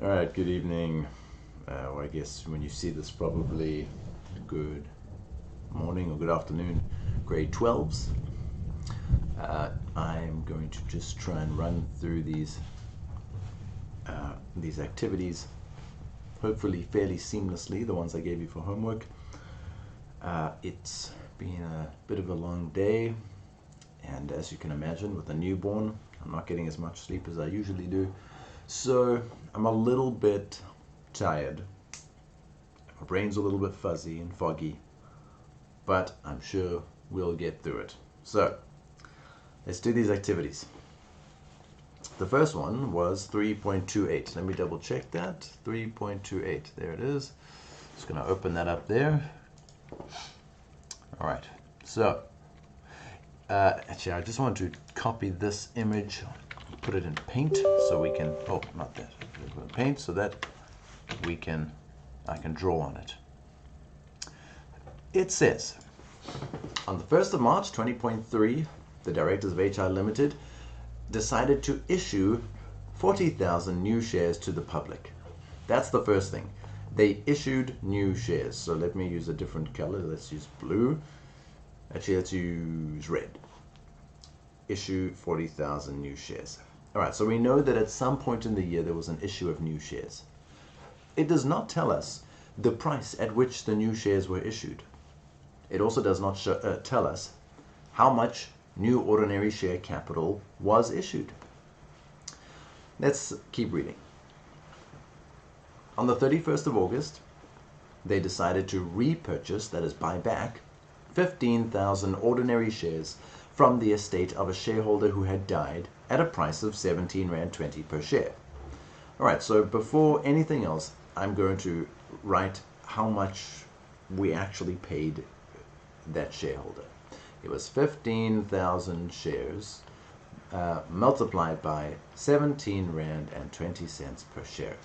All right, good evening. Well, I guess when you see this, probably good morning or good afternoon, grade 12s. I'm going to just try and run through these activities, hopefully fairly seamlessly, the ones I gave you for homework. It's been a bit of a long day, and as you can imagine, with a newborn, I'm not getting as much sleep as I usually do. So I'm a little bit tired. My brain's a little bit fuzzy and foggy, but I'm sure we'll get through it. So let's do these activities. The first one was 3.28. Let me double check that. 3.28. There it is. Just going to open that up there. All right. So actually, I just want to copy this image, put it in Paint so we can, oh, not that, Paint so that I can draw on it. It says, on the 1st of March 20.3, the directors of HI Limited decided to issue 40,000 new shares to the public. That's the first thing. They issued new shares. So let me use a different color. Let's use blue. Actually, let's use red. Issue 40,000 new shares. All right, so we know that at some point in the year there was an issue of new shares. It does not tell us the price at which the new shares were issued. It also does not tell us how much new ordinary share capital was issued. Let's keep reading. On the 31st of August, they decided to repurchase, that is buy back, 15,000 ordinary shares from the estate of a shareholder who had died at a price of 17.20 Rand per share. All right, so before anything else, I'm going to write how much we actually paid that shareholder. It was 15,000 shares multiplied by 17.20 Rand per share.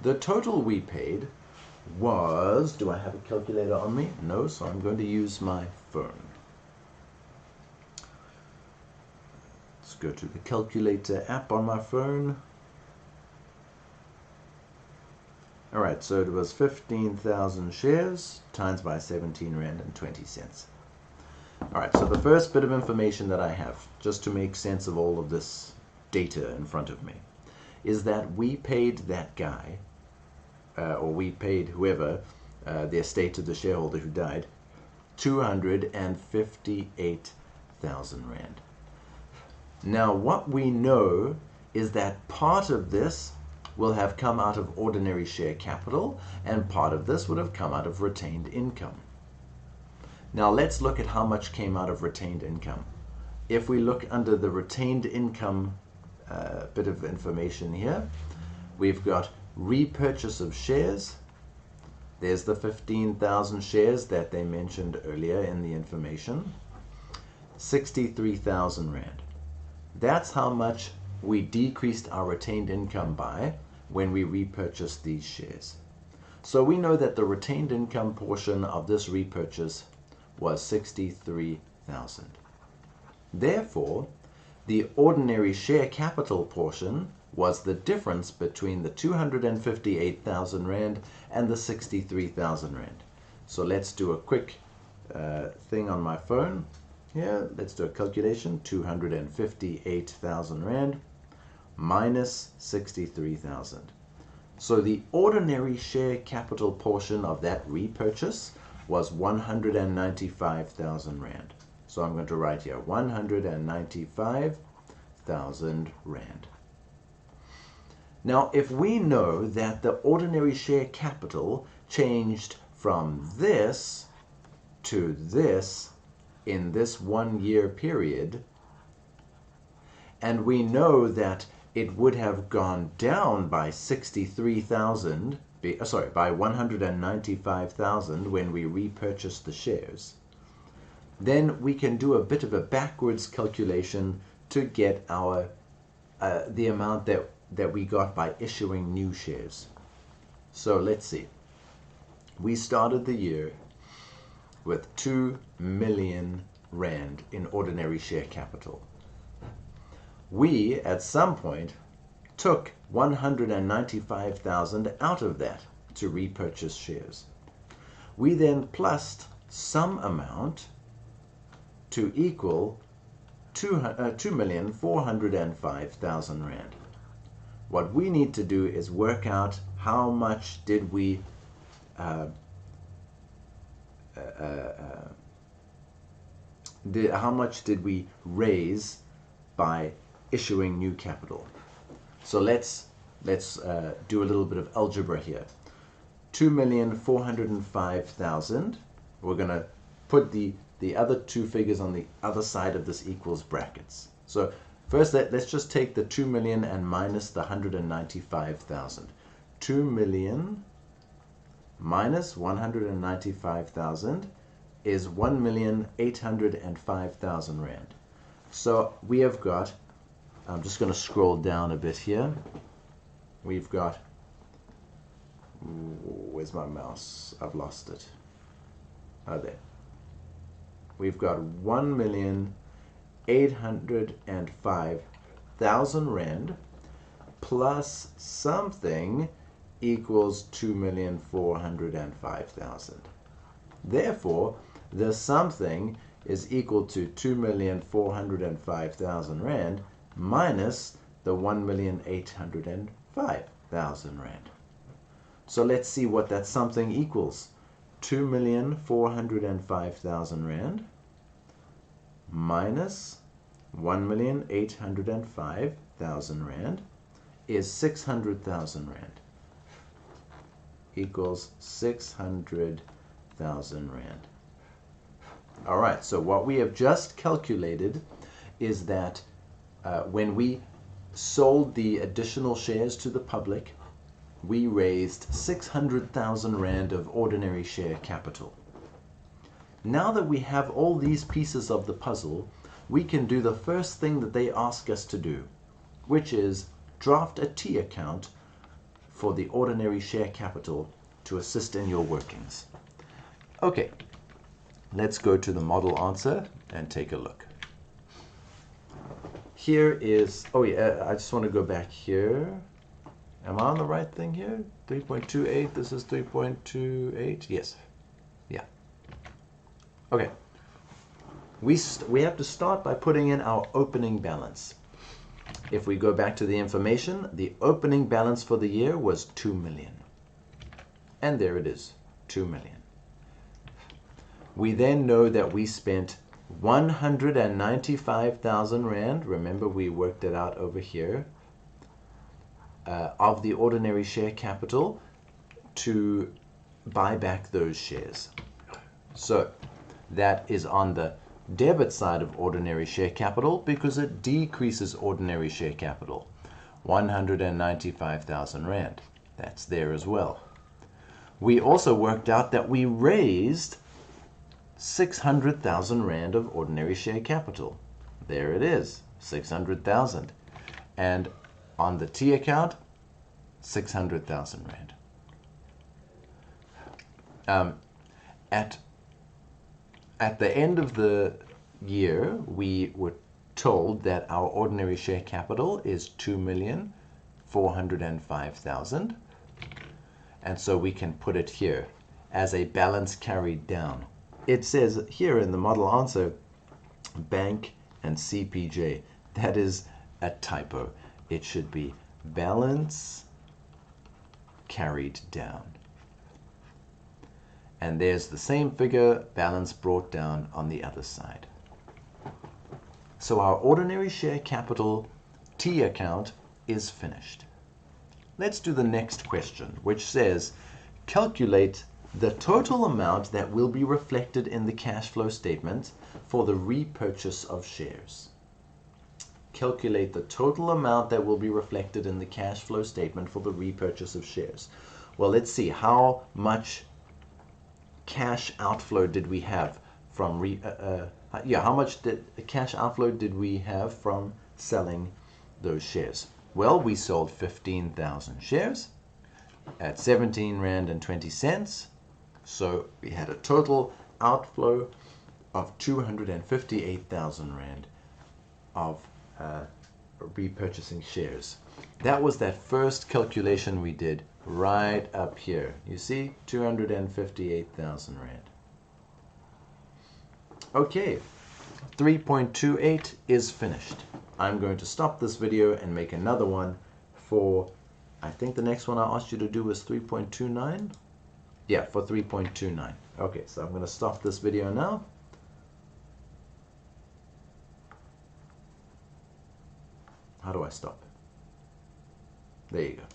The total we paid was, do I have a calculator on me? No, so I'm going to use my phone. Let's go to the calculator app on my phone. All right, so it was 15,000 shares times by 17.20 Rand. All right, so the first bit of information that I have, just to make sense of all of this data in front of me, is that we paid that guy, or we paid whoever, the estate of the shareholder who died, 258,000 Rand. Now, what we know is that part of this will have come out of ordinary share capital, and part of this would have come out of retained income. Now, let's look at how much came out of retained income. If we look under the retained income bit of information here, we've got repurchase of shares. There's the 15,000 shares that they mentioned earlier in the information. 63,000 Rand. That's how much we decreased our retained income by when we repurchased these shares. So we know that the retained income portion of this repurchase was 63,000. Therefore, the ordinary share capital portion was the difference between the 258,000 Rand and the 63,000 Rand. So let's do a quick thing on my phone. Here, let's do a calculation. 258,000 Rand minus 63,000. So the ordinary share capital portion of that repurchase was 195,000 Rand. So I'm going to write here 195,000 Rand. Now, if we know that the ordinary share capital changed from this to this in this 1 year period, and we know that it would have gone down by 63,000, by 195,000 when we repurchased the shares, then we can do a bit of a backwards calculation to get our the amount that we got by issuing new shares. So let's see. We started the year with 2 million Rand in ordinary share capital. We, at some point, took 195,000 out of that to repurchase shares. We then plussed some amount to equal 2,405,000 rand. What we need to do is work out how much did we raise by issuing new capital. So let's do a little bit of algebra here. 2,405,000. We're going to put the other two figures on the other side of this equals brackets. So first, let's just take the 2 million and minus the 195,000. 2 million minus 195,000 is 1,805,000 rand. So we have got, I'm just going to scroll down a bit here. We've got, where's my mouse? I've lost it. Oh, there. We've got 1,805,000 rand plus something equals 2,405,000. Therefore, the something is equal to 2,405,000 rand minus the 1,805,000 rand. So let's see what that something equals. 2,405,000 rand minus 1,805,000 rand is 600,000 rand. Equals 600,000 rand. All right, so what we have just calculated is that when we sold the additional shares to the public, we raised 600,000 rand of ordinary share capital. Now that we have all these pieces of the puzzle, we can do the first thing that they ask us to do, which is draft a T account for the ordinary share capital to assist in your workings. Okay, let's go to the model answer and take a look. Here is, oh yeah, I just want to go back here. Am I on the right thing here? 3.28, this is 3.28, yes. Yeah. Okay. We have to start by putting in our opening balance. If we go back to the information, the opening balance for the year was 2 million. And there it is, 2 million. We then know that we spent 195,000 rand, remember we worked it out over here, of the ordinary share capital to buy back those shares. So that is on the debit side of ordinary share capital because it decreases ordinary share capital. 195,000 rand. That's there as well. We also worked out that we raised 600,000 rand of ordinary share capital. There it is, 600,000. And on the T account, 600,000 rand. At the end of the year, we were told that our ordinary share capital is 2,405,000. And so we can put it here as a balance carried down. It says here in the model answer, bank and CPJ. That is a typo. It should be balance carried down. And there's the same figure, balance brought down on the other side. So our ordinary share capital T account is finished. Let's do the next question, which says, calculate the total amount that will be reflected in the cash flow statement for the repurchase of shares. Calculate the total amount that will be reflected in the cash flow statement for the repurchase of shares. Well, let's see, how much cash outflow did we have from how much cash outflow did we have from selling those shares? Well, we sold 15,000 shares at 17 rand and 20 cents. So we had a total outflow of 258,000 rand of repurchasing shares. That was that first calculation we did right up here. You see, 258,000 Rand. Okay, 3.28 is finished. I'm going to stop this video and make another one for, I think the next one I asked you to do was 3.29. Yeah, for 3.29. Okay, so I'm going to stop this video now. How do I stop? There you go.